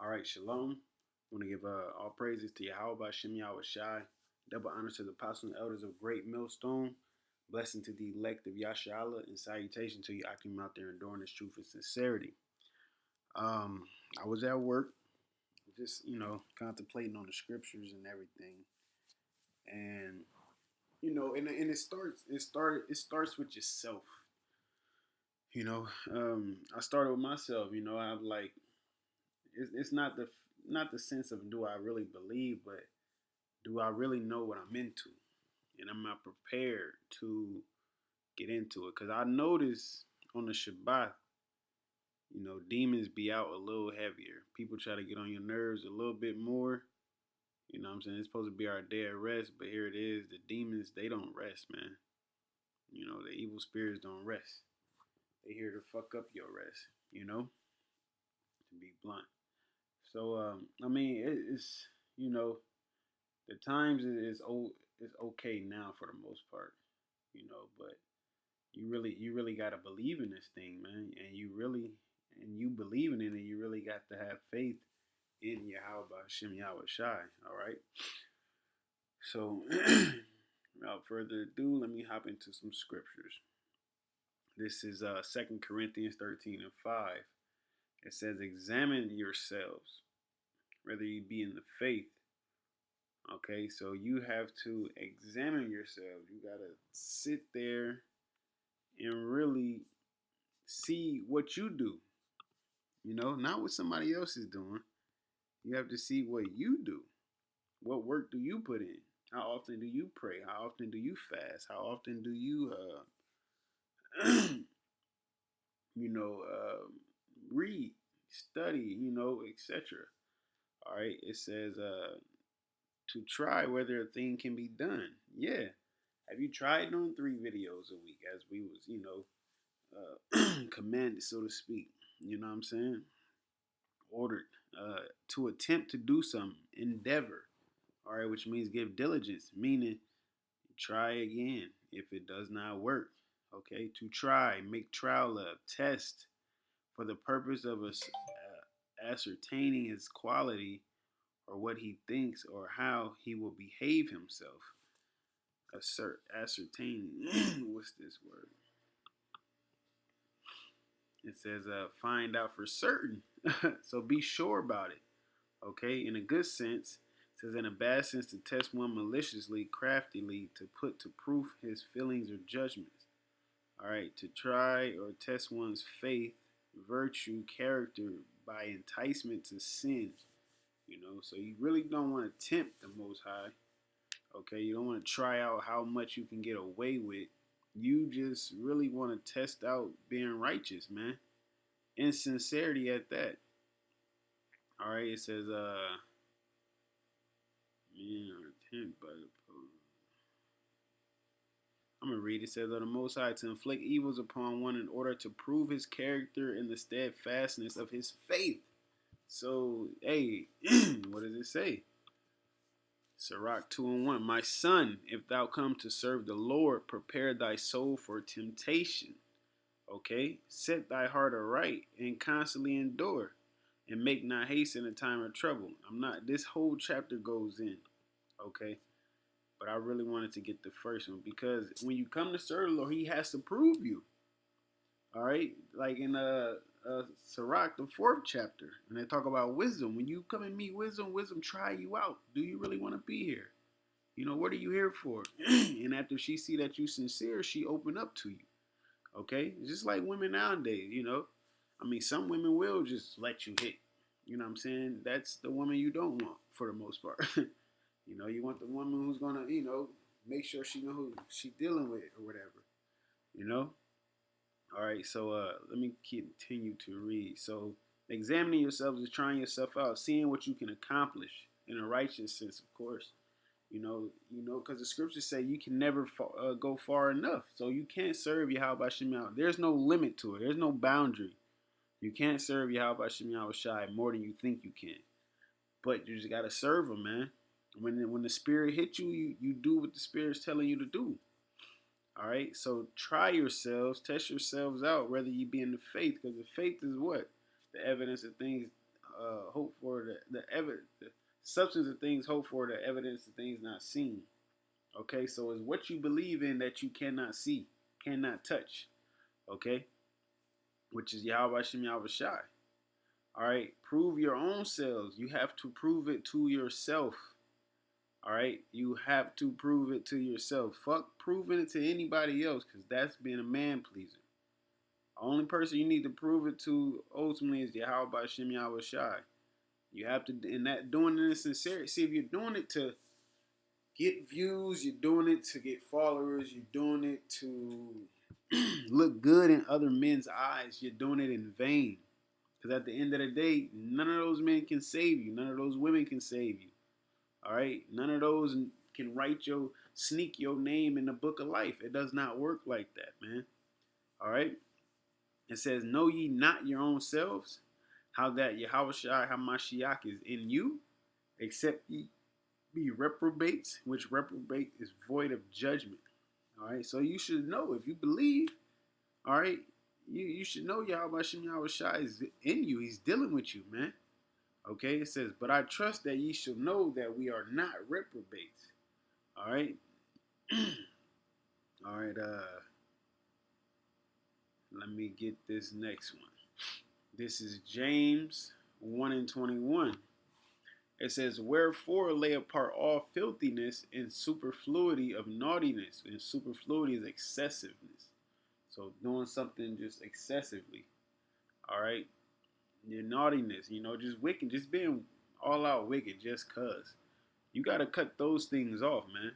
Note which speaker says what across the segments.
Speaker 1: All right, shalom. I want to give all praises to Yahweh Shem Yahweh Shai. Double honor to the apostles and elders of Great Millstone. Blessing to the elect of Yasharallah and salutation to you. I came out there enduring this truth and sincerity. Um, I was at work, just contemplating on the scriptures and everything, and and it starts with yourself. I started with myself. I'm like, it's not the sense of do I really believe, but do I really know what I'm into, and am I prepared to get into it? Because I notice on the Shabbat, demons be out a little heavier. People try to get on your nerves a little bit more. You know what I'm saying? It's supposed to be our day of rest, but here it is. The demons, they don't rest, man. The evil spirits don't rest. They here to fuck up your rest, to be blunt. So, it's, the times is okay now for the most part, but you really got to believe in this thing, man. And you believing in it, you really got to have faith in Yahweh Shem Yahweh Shai. All right. So, without further ado, let me hop into some scriptures. This is 2 Corinthians 13:5. It says, "Examine yourselves, whether you be in the faith." Okay, so you have to examine yourself. You gotta sit there and really see what you do. Not what somebody else is doing. You have to see what you do. What work do you put in? How often do you pray? How often do you fast? How often do you, you know, read, study, etc. All right. It says to try whether a thing can be done. Yeah. Have you tried doing 3 videos a week as we was, commanded, so to speak? You know what I'm saying? Ordered to attempt to do something, endeavor. All right, which means give diligence, meaning try again if it does not work. Okay, to try, make trial of, test for the purpose of us ascertaining his quality or what he thinks or how he will behave himself. Ascertaining. What's this word? It says find out for certain. So be sure about it. Okay, in a good sense. It says in a bad sense to test one maliciously, craftily, to put to proof his feelings or judgments. All right, to try or test one's faith, virtue, character by enticement to sin. So you really don't want to tempt the Most High. Okay, you don't want to try out how much you can get away with. You just really want to test out being righteous, man. Insincerity at that. All right, it says, men are tempted by the I'm going to read. It says, of the Most High to inflict evils upon one in order to prove his character in the steadfastness of his faith. So, hey, what does it say? Sirach 2:1. My son, if thou come to serve the Lord, prepare thy soul for temptation. Okay? Set thy heart aright and constantly endure, and make not haste in a time of trouble. This whole chapter goes in. Okay? But I really wanted to get the first one because when you come to serve the Lord, he has to prove you. All right? Like in Sirach, the 4th chapter, and they talk about wisdom. When you come and meet wisdom, wisdom try you out. Do you really want to be here? What are you here for? And after she see that you sincere, she open up to you. Okay? It's just like women nowadays, some women will just let you hit. You know what I'm saying? That's the woman you don't want for the most part. You want the woman who's gonna, make sure she know who she dealing with or whatever. All right, so let me continue to read. So examining yourselves is trying yourself out, seeing what you can accomplish in a righteous sense, of course. Because the scriptures say you can never go far enough. So you can't serve Yahweh Shem Yahweh. There's no limit to it. There's no boundary. You can't serve Yahweh Shem Yahweh Shai more than you think you can. But you just gotta serve him, man. When the spirit hits you, you do what the spirit's telling you to do. All right, so try yourselves, test yourselves out, whether you be in the faith, because the faith is what? The evidence of things hope for the substance of things hoped for, the evidence of things not seen. Okay, so it's what you believe in that you cannot see, cannot touch. Okay, which is Yahweh Shem Yahweh Shai. All right, prove your own selves. You have to prove it to yourself. All right, you have to prove it to yourself. Fuck proving it to anybody else, because that's being a man pleaser. The only person you need to prove it to ultimately is Yahweh Shem Yahweh Shai. You have to, in that, doing it in sincerity. See, if you're doing it to get views, you're doing it to get followers, you're doing it to look good in other men's eyes, you're doing it in vain. Because at the end of the day, none of those men can save you. None of those women can save you. All right? None of those can sneak your name in the book of life. It does not work like that, man. All right? It says, know ye not your own selves, how that Yahweh Shai HaMashiach is in you, except ye be reprobates, which reprobate is void of judgment. All right? So you should know, if you believe, all right, you should know Yahweh Shem Yahweh Shai is in you. He's dealing with you, man. Okay, it says, but I trust that ye shall know that we are not reprobates. All right. All right, let me get this next one. This is James 1:21. It says, wherefore lay apart all filthiness and superfluity of naughtiness. And superfluity is excessiveness. So doing something just excessively. All right. Your naughtiness, just wicked, just being all out wicked just cuz. You got to cut those things off, man.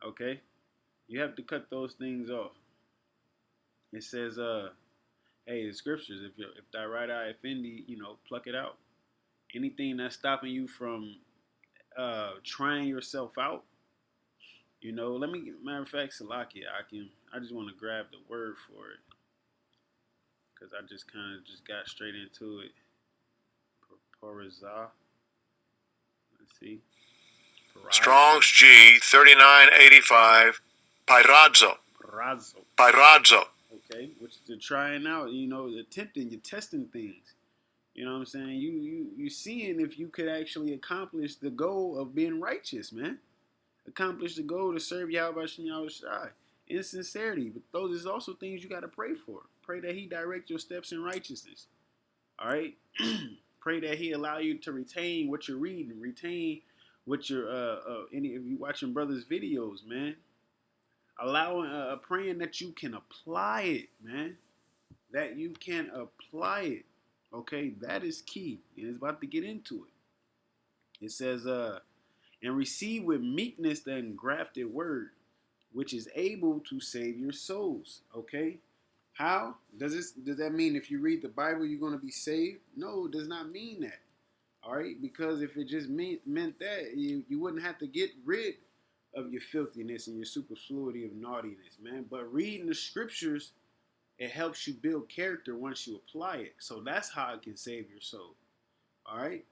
Speaker 1: Okay? You have to cut those things off. It says, hey, the scriptures, if thy right eye offend thee, pluck it out. Anything that's stopping you from trying yourself out, matter of fact, Salakia, I just want to grab the word for it. Because I just kind of got straight into it. Parazah. Let's see.
Speaker 2: Strong's G 3985. Pyrazzo. Pyrazzo.
Speaker 1: Okay, which is the trying out, attempting, you're testing things. You know what I'm saying? You seeing if you could actually accomplish the goal of being righteous, man. Accomplish the goal to serve Yahweh Shem Yahweh Shai in sincerity. But those is also things you got to pray for. Pray that He direct your steps in righteousness. All right? Pray that He allow you to retain what you're reading, retain what you're if you watching brothers' videos, man. Allowing praying that you can apply it, man. That you can apply it. Okay, that is key. And it's about to get into it. It says, and receive with meekness the engrafted word, which is able to save your souls. Okay? How? Does that mean if you read the Bible, you're going to be saved? No, it does not mean that. All right? Because if it just meant that, you wouldn't have to get rid of your filthiness and your superfluity of naughtiness, man. But reading the scriptures, it helps you build character once you apply it. So that's how it can save your soul. All right?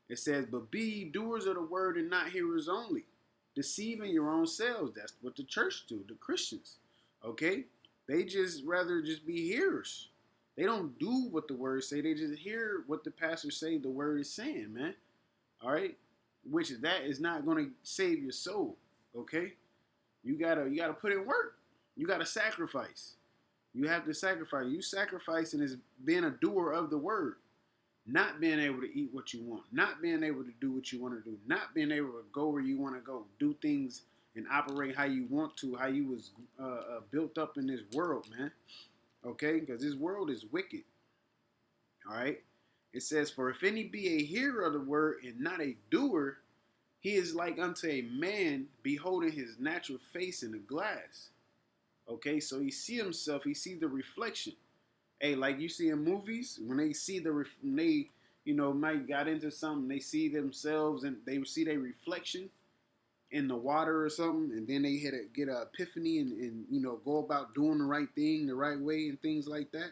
Speaker 1: It says, but be ye doers of the word and not hearers only, deceiving your own selves. That's what the church do, the Christians. Okay? They just rather just be hearers. They don't do what the word say. They just hear what the pastor say the word is saying, man. All right? Which that is not going to save your soul. Okay? You gotta put in work. You gotta sacrifice. You have to sacrifice. You sacrificing is being a doer of the word. Not being able to eat what you want. Not being able to do what you want to do. Not being able to go where you want to go. Do things and operate how you want to. How you was built up in this world, man. Okay? Because this world is wicked. All right? It says, for if any be a hearer of the word and not a doer, he is like unto a man beholding his natural face in a glass. Okay? So he see himself. He see the reflection. Hey, like you see in movies, when they see when they, might got into something, they see themselves and they see their reflection in the water or something, and then they get an epiphany and go about doing the right thing the right way and things like that.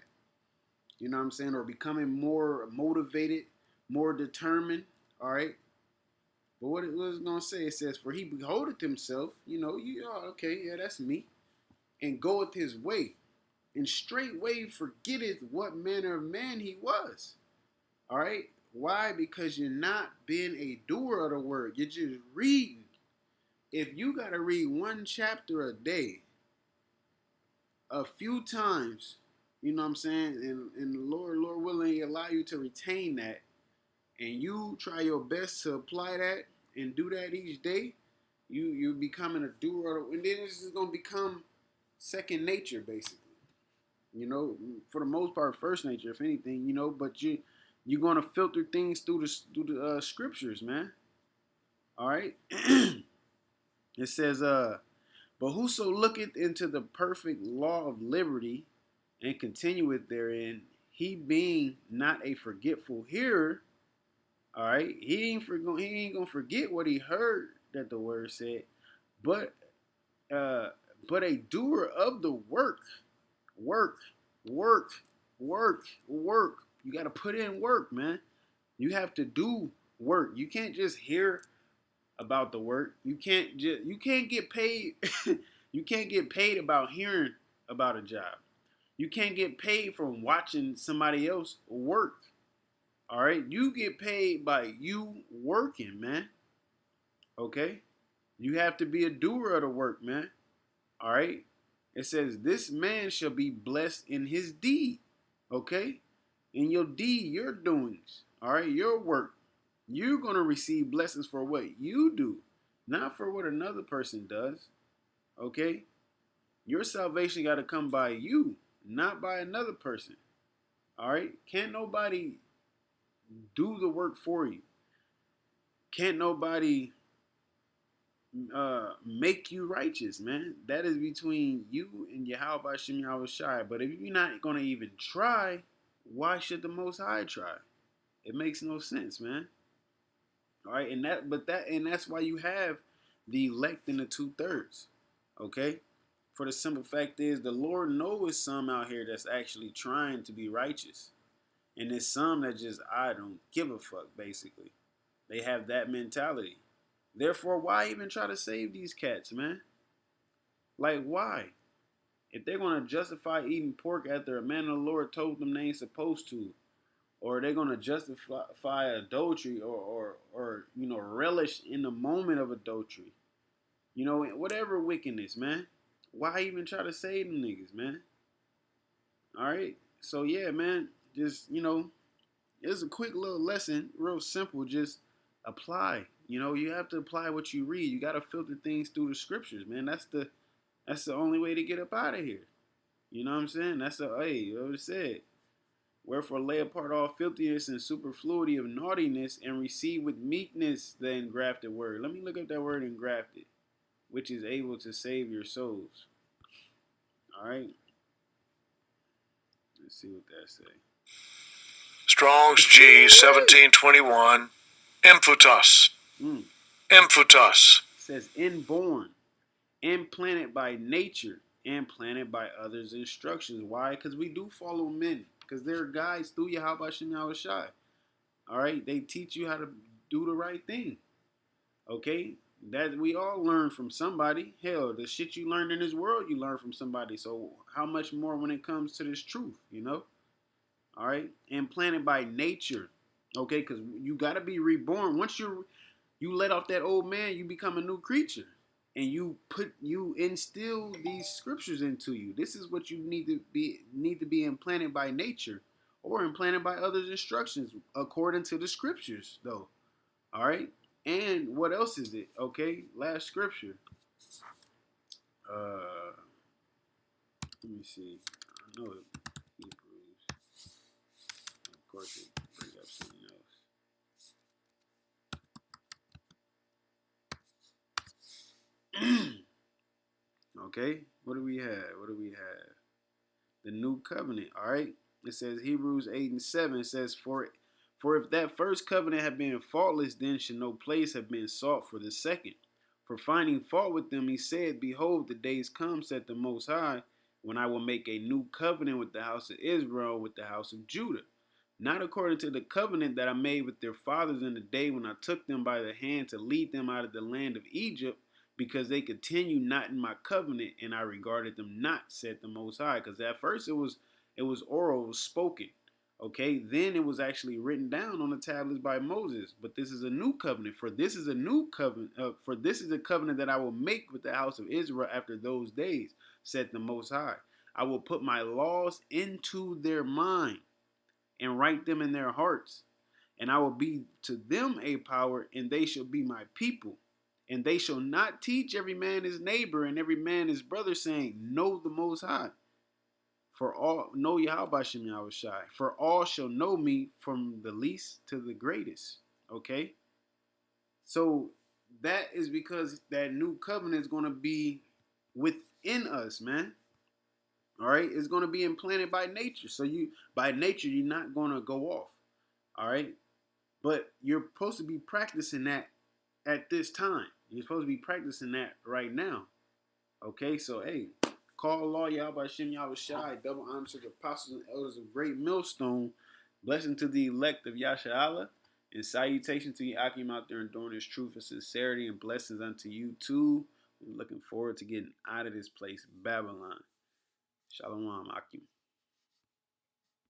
Speaker 1: You know what I'm saying? Or becoming more motivated, more determined. All right. But what it was going to say, it says, for he beholdeth himself, okay, yeah, that's me, and goeth his way. And straightway forgetteth what manner of man he was. All right? Why? Because you're not being a doer of the word. You're just reading. If you got to read one chapter a day, a few times, you know what I'm saying, and the Lord willing allow you to retain that, and you try your best to apply that and do that each day, you're becoming a doer, and then it's just gonna become second nature, basically. You know, for the most part, first nature, if anything. You know, but you're gonna filter things through the scriptures, man. All right. It says, but whoso looketh into the perfect law of liberty and continueth therein, he being not a forgetful hearer, all right, he ain't gonna forget what he heard that the word said, but uh, but a doer of the work, work, work, work. You got to put in work, man. You have to do work. You can't just hear about the work. You can't get paid. You can't get paid about hearing about a job. You can't get paid from watching somebody else work. All right, you get paid by you working, man. Okay, you have to be a doer of the work, man. All right, it says this man shall be blessed in his deed. Okay, in your deed, your doings. All right, your work. You're gonna receive blessings for what you do, not for what another person does. Okay, your salvation got to come by you, not by another person. All right, can't nobody do the work for you. Can't nobody make you righteous, man. That is between you and Yahweh Shem Yahweh Shai. But if you're not gonna even try, why should the Most High try? It makes no sense, man. All right, and that's why you have the elect in the 2/3. Okay, for the simple fact is the Lord knows some out here that's actually trying to be righteous, and there's some that just I don't give a fuck. Basically, they have that mentality. Therefore, why even try to save these cats, man? Like, why? If they're gonna justify eating pork after a man of the Lord told them they ain't supposed to, or they're gonna justify adultery, or relish in the moment of adultery, whatever wickedness, man. Why even try to save them niggas, man? All right. So yeah, man. Just it's a quick little lesson, real simple. Just apply. You have to apply what you read. You got to filter things through the scriptures, man. That's the only way to get up out of here. You know what I'm saying? That's the what it said. Wherefore lay apart all filthiness and superfluity of naughtiness, and receive with meekness the engrafted word. Let me look up that word engrafted, which is able to save your souls. All right. Let's see what that say.
Speaker 2: Strong's G 1721. Imphutus. Imphutus.
Speaker 1: It says inborn, implanted by nature, implanted by others' instructions. Why? Because we do follow men. Because they're guides through Yahweh Shem Yahweh Shai. All right? They teach you how to do the right thing. Okay? That we all learn from somebody. Hell, the shit you learned in this world, you learn from somebody. So how much more when it comes to this truth, All right? Implanted by nature. Okay? Because you got to be reborn. Once you let off that old man, you become a new creature. And you instill these scriptures into you. This is what you need to be implanted by nature, or implanted by others' instructions according to the scriptures, though. All right. And what else is it? Okay, last scripture. Let me see. I know it. Hebrews. Of course, it brings up something else. Okay, what do we have? The new covenant. All right. It says Hebrews 8:7 says, For if that first covenant had been faultless, then should no place have been sought for the second. For finding fault with them, he said, Behold, the days come, said the Most High, when I will make a new covenant with the house of Israel, with the house of Judah. Not according to the covenant that I made with their fathers in the day when I took them by the hand to lead them out of the land of Egypt, because they continued not in my covenant, and I regarded them not, said the Most High. Because at first it was oral, it was spoken. Okay, then it was actually written down on the tablets by Moses. But this is a new covenant. For this is a new covenant. For this is a covenant that I will make with the house of Israel after those days, said the Most High. I will put my laws into their mind and write them in their hearts. And I will be to them a power, and they shall be my people. And they shall not teach every man his neighbor and every man his brother, saying, Know the Most High. For all know Yahweh Shem Yahweh Shai. For all shall know me from the least to the greatest. Okay? So that is because that new covenant is going to be within us, man. All right? It's going to be implanted by nature. So by nature, you're not going to go off. All right? But you're supposed to be practicing that at this time. You're supposed to be practicing that right now. Okay, so hey, call Allah Yahweh Shem Yahweh Shai, double honor to the apostles and elders of Great Millstone, blessing to the elect of Yasha Allah, and salutation to you Akim out there enduring this truth and sincerity, and blessings unto you too. We're looking forward to getting out of this place, Babylon. Shalom, Akim.